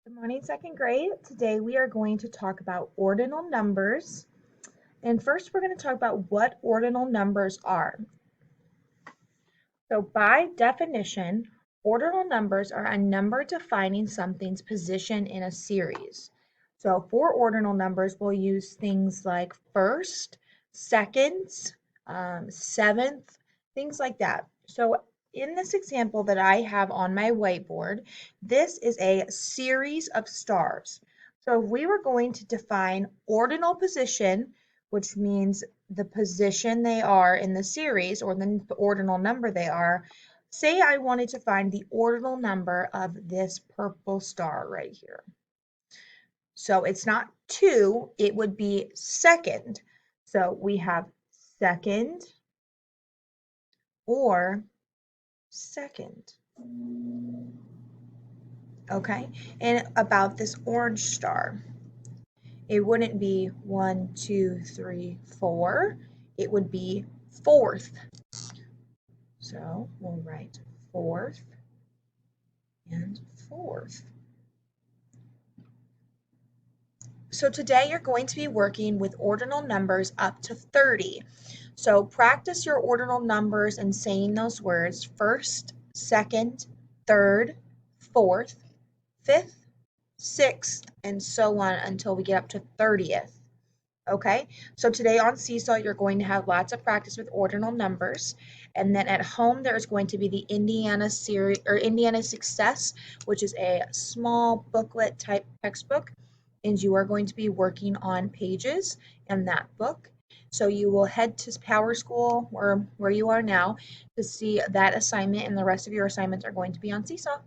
Good morning, second grade. Today we are going to talk about ordinal numbers. And first we're going to talk about what ordinal numbers are. So by definition, ordinal numbers are a number defining something's position in a series. So for ordinal numbers, we'll use things like first, seconds, seventh, things like that. So in this example that I have on my whiteboard, this is a series of stars. So if we were going to define ordinal position, which means the position they are in the series or the ordinal number they are, say I wanted to find the ordinal number of this purple star right here. So it's not 2, it would be second. So we have second or second. Okay, and about this orange star, it wouldn't be 1, 2, 3, 4. It would be fourth. So we'll write fourth and fourth. So today you're going to be working with ordinal numbers up to 30. So practice your ordinal numbers and saying those words: first, second, third, fourth, fifth, sixth, and so on until we get up to 30th. Okay, so today on Seesaw, you're going to have lots of practice with ordinal numbers. And then at home, there's going to be the Indiana series or Indiana Success, which is a small booklet type textbook. And you are going to be working on pages in that book. So you will head to Power School or where you are now to see that assignment, and the rest of your assignments are going to be on Seesaw.